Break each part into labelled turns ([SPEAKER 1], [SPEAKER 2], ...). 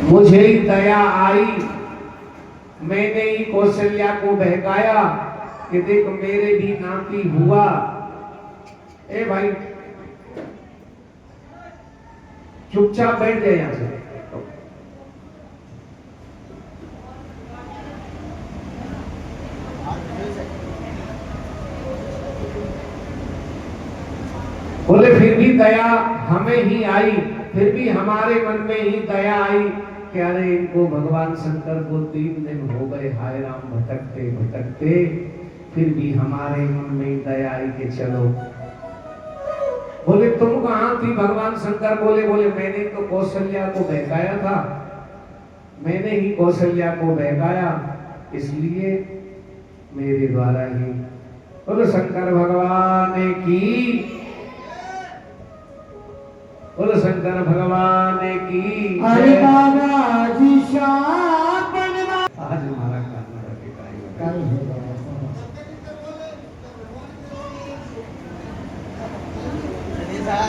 [SPEAKER 1] मुझे ही दया आई, मैंने ही कौशल्या को बहकाया कि देख मेरे भी नाती हुआ। ए भाई चुपचाप बैठ जाए यहां से। बोले फिर भी दया हमें ही आई, फिर भी हमारे मन में ही दया आई कि अरे इनको भगवान शंकर को 3 दिन हो गए हाय राम भटकते भटकते, फिर भी हमारे मन में ही दया आई कि चलो। बोले तुम कहां थी? भगवान शंकर बोले मैंने तो कौशल्या को बहकाया था, मैंने ही कौशल्या को बहकाया, इसलिए मेरे द्वारा ही। बोलो शंकर भगवान की, बोलो शंकर भगवान की।
[SPEAKER 2] अरे बाबा जी शाम
[SPEAKER 1] आज हमारा करना रखेगा।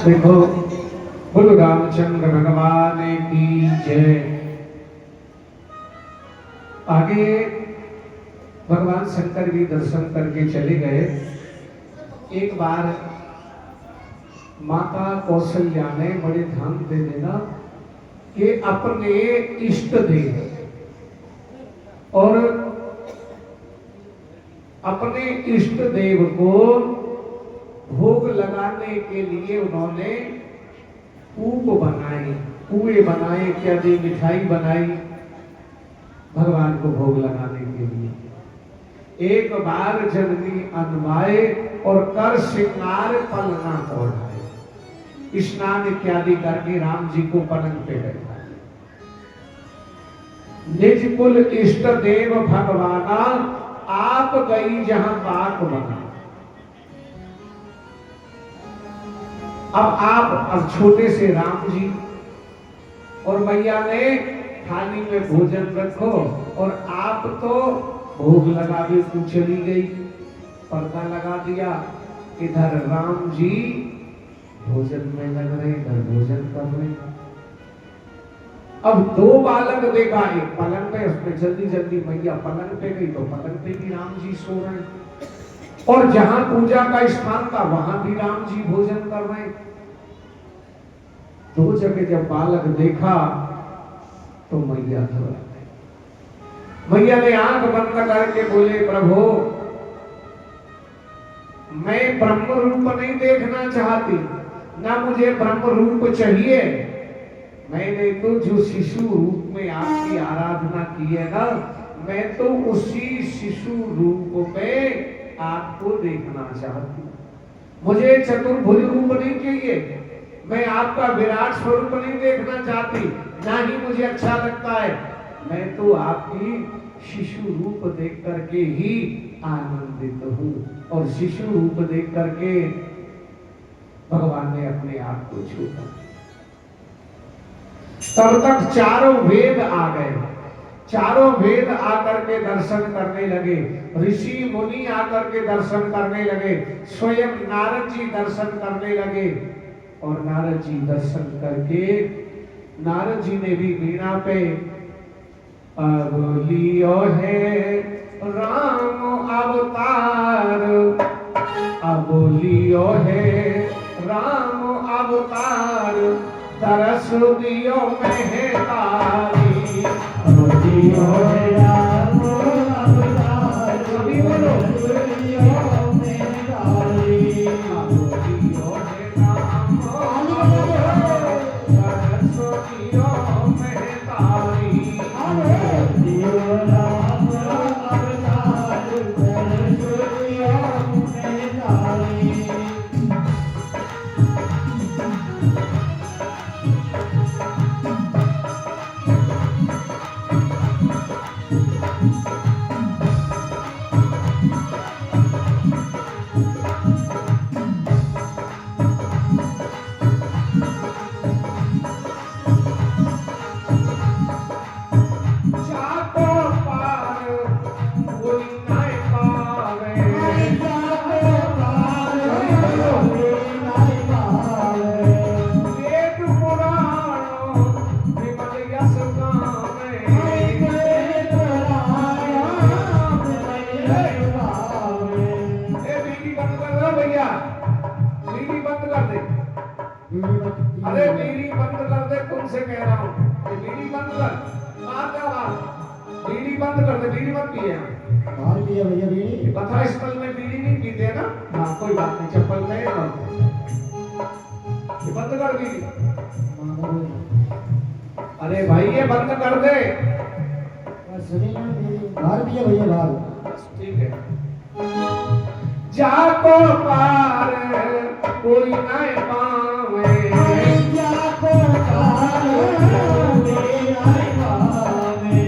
[SPEAKER 1] देखो बोलो रामचंद्र भगवान की जय। आगे भगवान शंकर भी दर्शन करके चले गए। एक बार माता कौशल्या ने बड़े ध्यान दे देना कि अपने इष्ट देव और अपने इष्ट देव को भोग लगाने के लिए उन्होंने पूप बनाए, पुए बनाए, इत्यादि मिठाई बनाई भगवान को भोग लगाने के लिए। एक बार जननी अनवाए और कर श्रृंगार पलना ओढ़ाए, स्नान इत्यादि करके राम जी को पलंग पे बैठा। निज कुल इष्ट देव भगवाना, आप गई जहां बाक बना। अब छोटे से राम जी और मैया ने थाली में भोजन रखो और आप तो भोग लगा के तू चली गई, पर्दा लगा दिया। इधर राम जी भोजन में लग रहे, इधर भोजन कर रहे। अब 2 बालक देखा, एक पलंग पे, उसमें जल्दी जल्दी मैया पलंग पे गई तो पलंग पे भी राम जी सो रहे, और जहां पूजा का स्थान था वहां भी राम जी भोजन कर रहे। 2 जगह जब बालक देखा तो मैया घबरा गई। मैया ने आंख बंद करके बोले प्रभु मैं ब्रह्म रूप नहीं देखना चाहती, ना मुझे ब्रह्म रूप चाहिए। मैंने तो जो शिशु रूप में आपकी आराधना की है ना, मैं तो उसी शिशु रूप में आपको देखना चाहती हूँ। मुझे चतुर्भुज रूप नहीं चाहिए, मैं आपका विराट स्वरूप नहीं देखना चाहती, ना ही मुझे अच्छा लगता है। मैं तो आपकी शिशु रूप देख करके ही आनंदित हूँ, और शिशु रूप देख करके भगवान ने अपने आप को छूटा। तब तक चारों वेद आ गए, चारों वेद आकर के दर्शन करने लगे, ऋषि मुनि आकर के दर्शन करने लगे, स्वयं नारद जी दर्शन करने लगे। और नारद जी दर्शन करके नारद जी ने भी वीणा पे अब लियो है राम अवतार, अब लियो है राम अवतार, तरस दियो मेहतारी, अब लियो है राम अवतार। सभी बोलो लियो मेहतारी, अब लियो है राम अवतार, तरस दियो मेहतारी, अब लियो राम अवतार, तरस दियो मेहतारी। ये बीड़ी बंद कर, मार क्या बात, बीड़ी बंद कर दे, बीड़ी मत पिए।
[SPEAKER 2] बाहर पिए भैया बीड़ी।
[SPEAKER 1] पत्थर स्थल में बीड़ी नहीं पीते ना। हाँ कोई बात नहीं, चप्पल में ये बंद कर बीड़ी। अरे भाई ये बंद कर दे।
[SPEAKER 2] बाहर पिए भैया बाहर।
[SPEAKER 1] ठीक है। जाको पार कोई ना पावे,
[SPEAKER 2] जाको पार कोई ना पावे,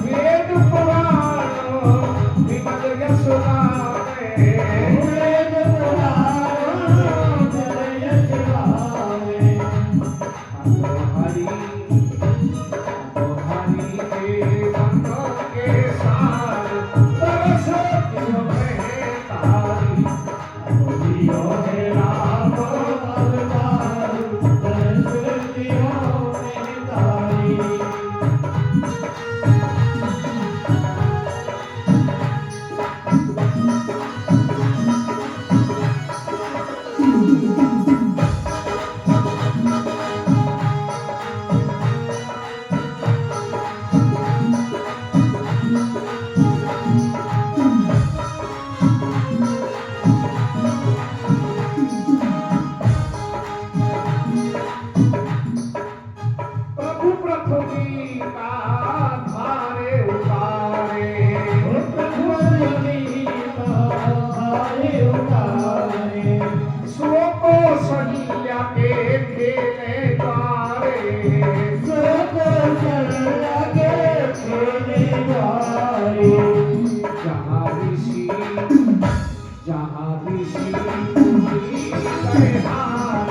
[SPEAKER 1] वेद पुराण विमल यश गावे,
[SPEAKER 2] वेद पुराण विमल यश गावे।
[SPEAKER 1] हरि के बंधों के साथ सरस्वती में तारी,
[SPEAKER 2] बोलियो हे राम अवतार, सरस्वतियों में तारी।
[SPEAKER 1] प्रभु पृथ्वी का धारे उतारे,
[SPEAKER 2] प्रभु का भारे उतारे,
[SPEAKER 1] सो को सहिया के खेले तारे,
[SPEAKER 2] सोक चल लगे खेले द्वारे।
[SPEAKER 1] जहाँ ऋषि मुनि गए हार,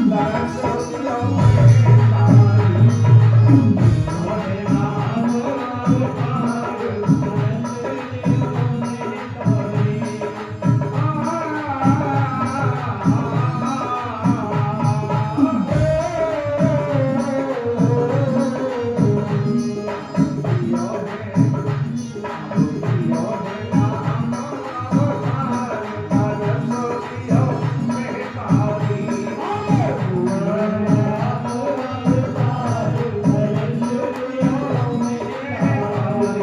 [SPEAKER 1] सरस्वतियों में तारी,
[SPEAKER 2] हे राम अवतार, सरस्वतियों में तारी।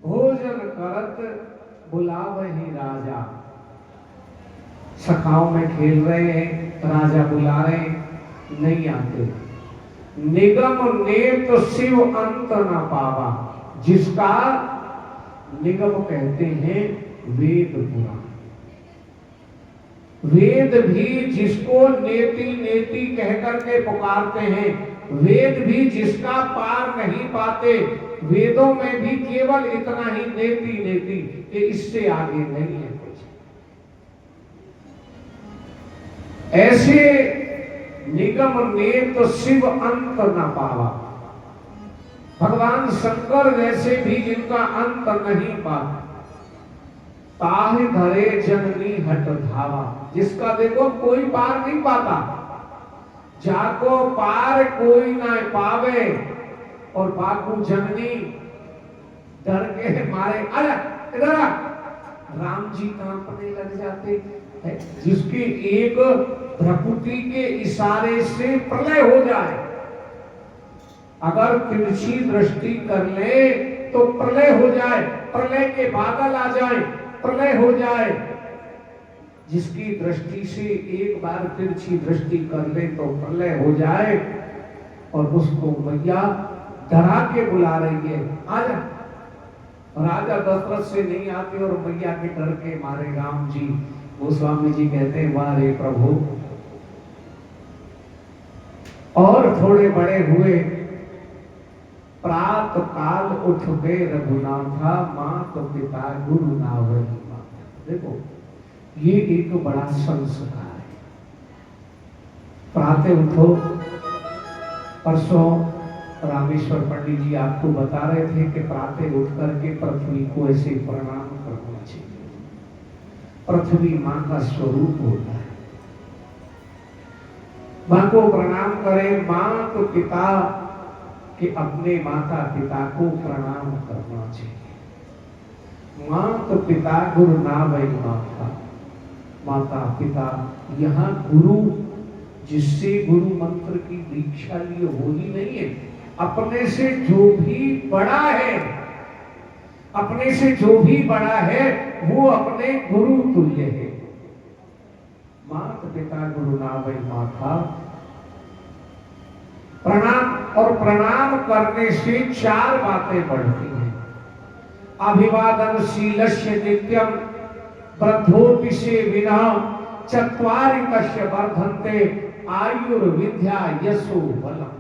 [SPEAKER 1] भोजन करत बुलावहि राजा, सखाओं में खेल रहे हैं, राजा बुला रहे हैं, नहीं आते। निगम नेत शिव अंत न पावा, जिसका निगम कहते हैं वेद पुराण। वेद भी जिसको नेति नेति कहकर के पुकारते हैं, वेद भी जिसका पार नहीं पाते, वेदों में भी केवल इतना ही नेति नेति, कि इससे आगे नहीं है कुछ। ऐसे निगम नेत शिव अंत न पावा, भगवान शंकर जैसे भी जिनका अंत नहीं पाता, ताहि धरे जननी हट धावा, जिसका देखो कोई पार नहीं पाता, जाको पार कोई ना पावे, और बाकू जननी डर के मारे अरे इधर आ, राम जी कांपने लग जाते हैं। जिसकी एक प्रकृति के इशारे से प्रलय हो जाए, अगर तिरछी दृष्टि कर ले तो प्रलय हो जाए, प्रलय के बादल आ जाए, प्रलय हो जाए। जिसकी दृष्टि से एक बार तिरछी दृष्टि कर ले तो प्रलय हो जाए, और उसको मैया डरा के बुला रही है, आजा। राजा दशरथ से नहीं आते और मैया के डर के मारे राम जी। गोस्वामी जी कहते हैं, वाह रे प्रभु। और थोड़े बड़े हुए, प्रात काल उठ गए रघुनाथा, मात पिता गुरु नावई माता। देखो ये एक बड़ा संस्कार है। प्रातः उठो, परसों रामेश्वर पंडित जी आपको बता रहे थे कि प्रातः उठ करके पृथ्वी को ऐसे प्रणाम करना चाहिए। पृथ्वी माँ का स्वरूप होता है, माँ को प्रणाम करें। माँ तो पिता कि अपने माता पिता को प्रणाम करना चाहिए। माँ तो पिता गुरु ना वही माता, माता पिता। यहाँ गुरु जिससे गुरु मंत्र की दीक्षा लिए वो ही नहीं है, अपने से जो भी बड़ा है, अपने से जो भी बड़ा है वो अपने गुरु तुल्य है। मात पिता गुरु नावै माता। प्रणाम, और प्रणाम करने से चार बातें बढ़ती हैं। अभिवादन शीलस्य नित्यम वृद्धोपि से विना चत्वारि कस्य वर्धन्ते आयुर्विद्या यशो बलम।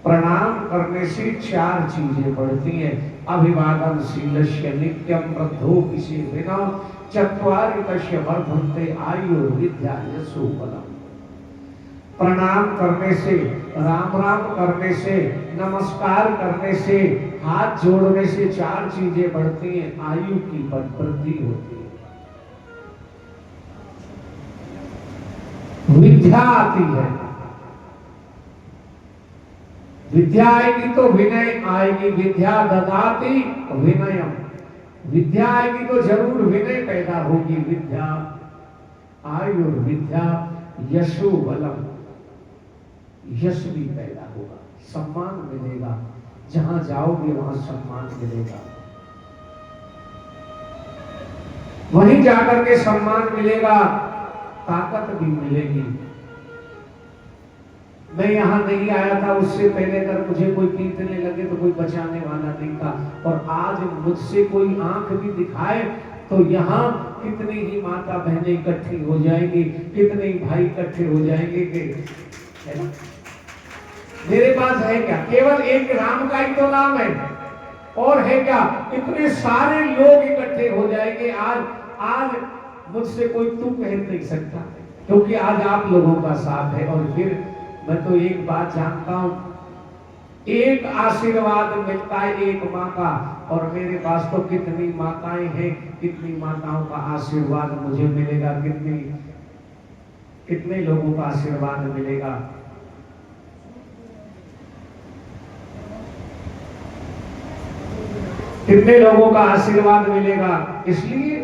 [SPEAKER 1] प्रणाम करने से चार चीजें बढ़ती हैं। अभिवादन शीलस्य नित्यम वृद्धोपि से विना चत्वारि कस्य वर्धन्ते आयुर्विद्या यशो बलम। प्रणाम करने से, राम राम करने से, नमस्कार करने से, हाथ जोड़ने से चार चीजें बढ़ती हैं। आयु की वृद्धि होती है, विद्या आती है। विद्या आएगी तो विनय आएगी। विद्या ददाति विनयम। विद्या आएगी तो जरूर विनय पैदा होगी। विद्या आयुर्विद्या यशो बलम। यश भी पैदा होगा, सम्मान मिलेगा, जहां जाओगे वहां सम्मान मिलेगा। वहीं जाकर के सम्मान मिलेगा, ताकत भी मिलेगी। मैं यहां नहीं आया था, उससे पहले अगर मुझे कोई पीटने लगे तो कोई बचाने वाला नहीं था। और आज मुझसे कोई आंख भी दिखाए तो यहाँ कितनी ही माता बहनें इकट्ठी हो जाएंगी, कितने ही भाई इकट्ठे हो जाएंगे कि है ना? मेरे पास है क्या? केवल एक राम का ही तो नाम है, और है क्या? इतने सारे लोग इकट्ठे हो जाएंगे। आज मुझसे कोई तू कह नहीं सकता, क्योंकि आज आप लोगों का साथ है। और फिर मैं तो एक बात जानता हूं, एक आशीर्वाद मिलता है एक माँ का, और मेरे पास तो कितनी माताएं हैं, कितनी माताओं का आशीर्वाद मुझे मिलेगा, कितने लोगों का आशीर्वाद मिलेगा। कितने लोगों का आशीर्वाद मिलेगा। इसलिए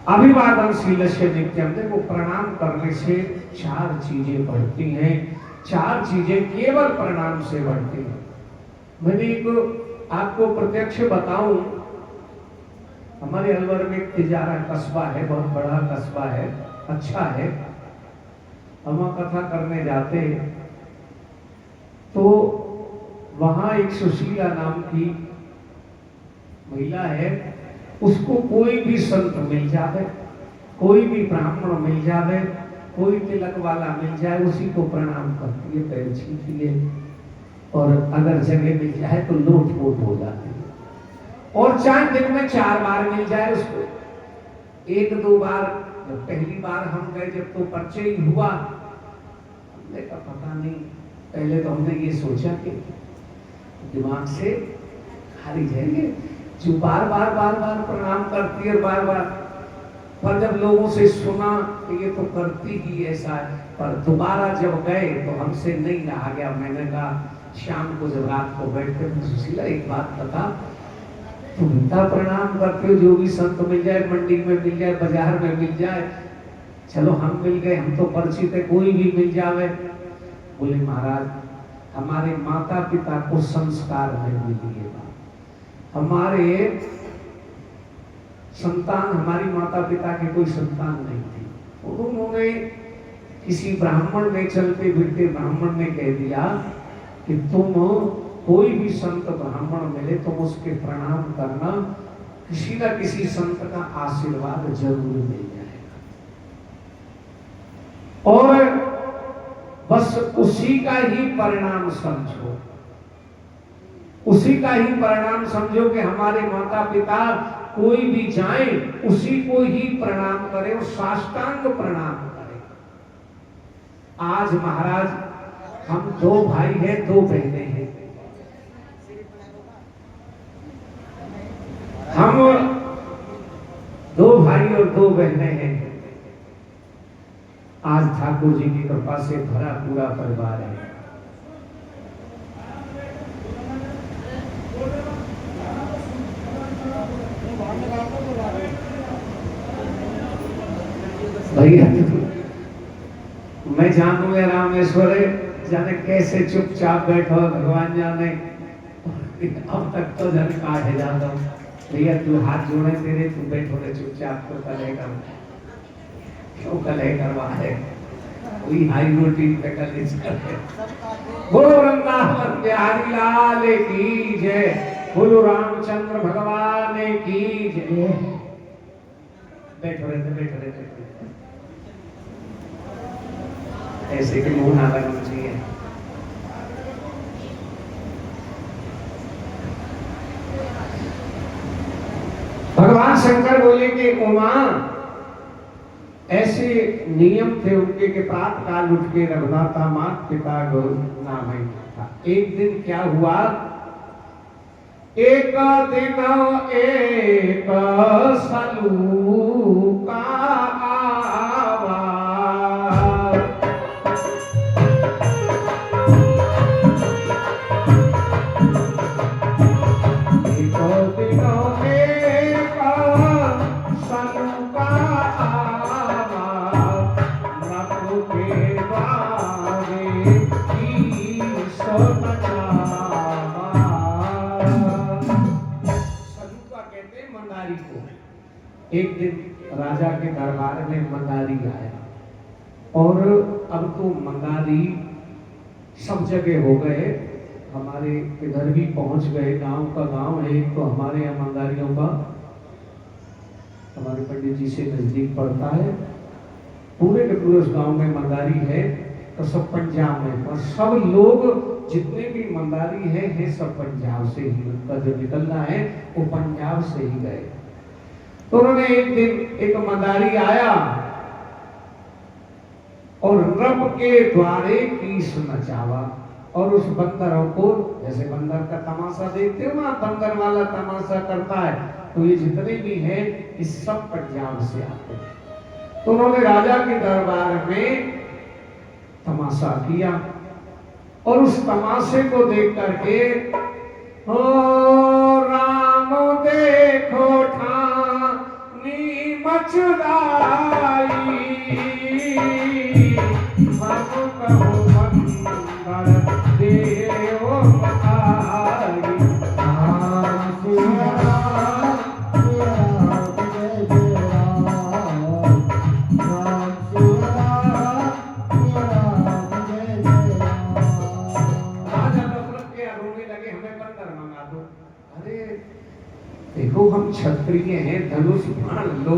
[SPEAKER 1] अभिवादन शीलस्य नित्यम। देखो, प्रणाम करने से चार चीजें बढ़ती हैं। चार चीजें केवल प्रणाम से बढ़ती हैं। मैंने एक आपको प्रत्यक्ष बताऊं, हमारे अलवर में एक तिजारा कस्बा है, बहुत बड़ा कस्बा है, अच्छा है। हम वहां कथा करने जाते हैं तो वहां एक सुशीला नाम की महिला है, उसको कोई भी संत मिल जावे, कोई भी ब्राह्मण मिल जावे, कोई तिलक वाला मिल जाए, उसी को प्रणाम करती है, पैर छीती है, और अगर जगह मिल जाए तो लोट पोट हो जाती है। और चाहे दिन में 4 बार मिल जाए उसको, 1-2 बार। जब पहली बार हम गए, जब तो परिचय ही हुआ, हमने कहा पता नहीं, पहले तो हमने ये सोचा कि दिमाग से खाली जाएंगे, जो बार बार प्रणाम करती है, बार बार। पर जब लोगों से सुना कि ये तो करती ही ऐसा है, पर दोबारा जब गए तो हमसे नहीं रहा गया। मैंने कहा शाम को जब रात को बैठते, सुशीला एक बात बता, तुम इतना प्रणाम करते हो, जो भी संत मिल जाए, मंडी में मिल जाए, बाजार में मिल जाए, चलो हम मिल गए, हम तो परिचित है, कोई भी मिल जावे। बोले महाराज, हमारे माता पिता को संस्कार में मिली है, हमारे संतान, हमारी माता पिता के कोई संतान नहीं थी। उन्होंने किसी ब्राह्मण ने, चलते फिरते ब्राह्मण ने कह दिया कि तुम कोई भी संत ब्राह्मण मिले तुम उसके प्रणाम करना, किसी न किसी संत का आशीर्वाद जरूर मिल जाएगा। और बस उसी का ही परिणाम समझो, उसी का ही परिणाम समझो कि हमारे माता पिता कोई भी जाए उसी को ही प्रणाम करे और साष्टांग प्रणाम करे। आज महाराज हम 2 भाई हैं, 2 बहनें हैं, हम 2 भाई और 2 बहनें हैं। आज ठाकुर जी की कृपा से भरा पूरा परिवार है। भैया मैं जानू है रामेश्वर जाने कैसे चुपचाप बैठो भगवान जाने। अब तक तो जन काटे जाता हूँ भैया तू हाथ जोड़े तेरे तू बैठो रे चुपचाप तो कले कर क्यों कले करवा है कोई हाई रूटीन पे कले करे। बोलो वृंदावन बिहारी लाल की जय। बोलो रामचंद्र भगवान की जय। बैठो रे बैठो रे ऐसे कि मुंह ना लगना चाहिए। भगवान शंकर बोले कि उमा ऐसे नियम थे उनके कि प्रातः काल उठ के रघुनाथा मात पिता गुरु नाम था। एक दिन क्या हुआ एक दिन एक सलूका आवा एक दिन राजा के दरबार में मंदारी आया और अब तो मंदारी सब जगह हो गए। हमारे इधर भी पहुंच गए। गांव का गांव है तो हमारे यहाँ मंदारियों का हमारे पंडित जी से नजदीक पड़ता है। पूरे के पूरे उस गांव में मंदारी है तो सब पंजाब में और सब लोग जितने भी मंदारी है सब पंजाब से ही उनका जो निकलना है वो पंजाब से ही गए। तो उन्होंने एक दिन एक मंदारी आया और रब के द्वारे कीस नचावा और उस बंदरों को जैसे बंदर का तमाशा देखते हो ना बंदर वाला तमाशा करता है तो ये जितने भी हैं इस सब पंजाब से आते हैं। तो उन्होंने राजा के दरबार में तमाशा किया और उस तमाशे को देख करके ओ राम देखो ठानी मचलाई मत कहो बंदर देव आई। देखो हम क्षत्रिय हैं धनुष बाण लो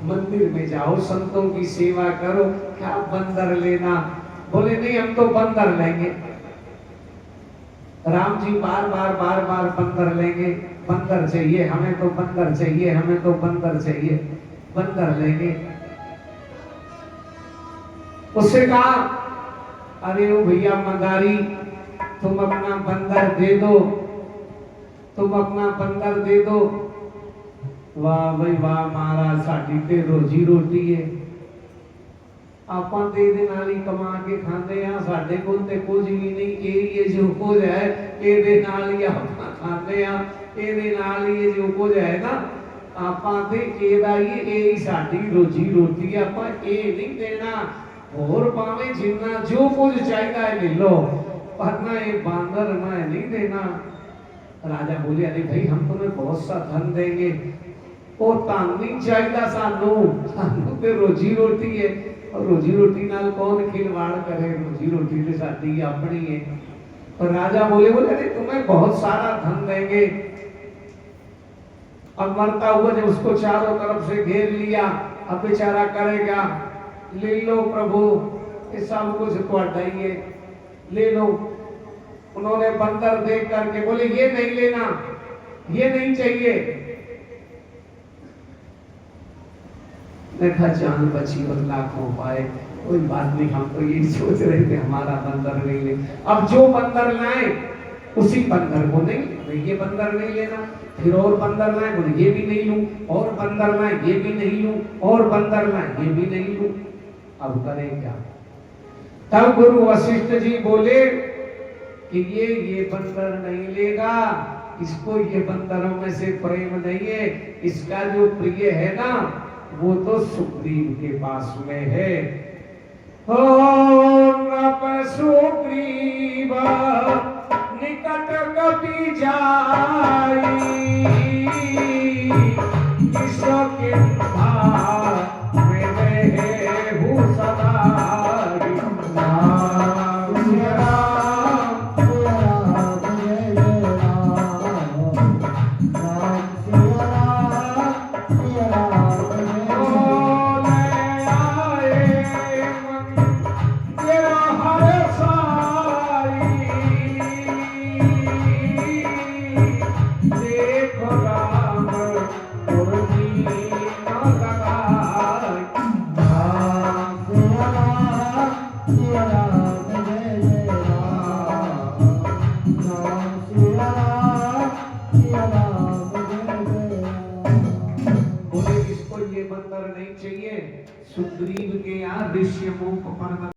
[SPEAKER 1] मंदिर में जाओ संतों की सेवा करो क्या बंदर लेना। बोले नहीं हम तो बंदर लेंगे। राम जी बार बार बंदर लेंगे बंदर चाहिए हमें तो बंदर चाहिए हमें तो बंदर चाहिए बंदर लेंगे। उससे कहा अरे ओ भैया मंदारी तुम अपना बंदर दे दो तुम अपना बंदर दे दो। वाह भाई वाह महाराज साडी ते रोजी रोटी है ਆਪਾਂ ਤੇ ਇਹਦੇ ਨਾਲ ਹੀ ਕਮਾ ਕੇ ਖਾਂਦੇ ਆ ਸਾਡੇ ਕੋਲ ਤੇ ਕੁਝ ਵੀ ਨਹੀਂ। ਇਹ ਜੋ ਕੁਝ ਹੈ ਇਹਦੇ ਨਾਲ ਹੀ ਆਪਾਂ ਖਾਂਦੇ ਆ ਇਹਦੇ ਨਾਲ ਹੀ ਇਹ ਜੋ ਕੁਝ ਹੈ ਨਾ ਆਪਾਂ ਤੇ ਇਹਦਾ ਹੀ ਸਾਡੀ ਰੋਜੀ ਰੋਟੀ ਹੈ। ਆਪਾਂ ਇਹ ਨਹੀਂ ਦੇਣਾ ਹੋਰ ਭਾਵੇਂ ਜਿੰਨਾ ਜੋ ਕੁਝ ਚਾਹੀਦਾ ਹੈ ਲੈ ਲਓ पर ना ये बांदर मैं नहीं देना। राजा बोले अरे भाई हम तुम्हें बहुत सा धन देंगे वो धन नहीं चाहिए सानू सानू ते रोजी रोटी है और रोजी रोटी नाल कौन खिलवाड़ करे रोजी रोटी तो साडी अपनी है। और राजा बोले अरे तुम्हें बहुत सारा धन देंगे। अब मरता हुआ जब उसको चारों तरफ से घेर लिया अब बेचारा करेगा ले लो प्रभु ये सब कुछ तुहाडा ही है ले लो। उन्होंने बंदर देख करके बोले ये नहीं लेना ये नहीं चाहिए। देखा जान बची और लाखों पाए कोई बात नहीं हम तो यही सोच रहे थे हमारा बंदर नहीं ले। अब जो बंदर लाए उसी बंदर को नहीं ये बंदर नहीं लेना फिर और बंदर लाए बोले ये भी नहीं लूं और बंदर लाए ये भी नहीं लूं और बंदर लाए ये भी नहीं लूं। अब करें क्या। तब गुरु वशिष्ठ जी बोले कि ये बंदर नहीं लेगा इसको ये बंदरों में से प्रेम नहीं है। इसका जो प्रिय है ना वो तो सुग्रीव के पास में है। हो नप सुग्रीव निकट कपि जाई, किसके भाग में रहेहु सदाई। राम सिया राम
[SPEAKER 2] जय जय राम, राम सिया राम, सिया राम जय जय
[SPEAKER 1] ओ ले आए मन तेरा हर साई, देखो राम तुरनी न लगाई।
[SPEAKER 2] राम सिया राम, सिया राम जय जय राम, राम सिया राम, सिया राम जय जय राम।
[SPEAKER 1] बोले इसको ये बंदर नहीं चाहिए, सुग्रीव के यहाँ ऋष्यमुख पर्वत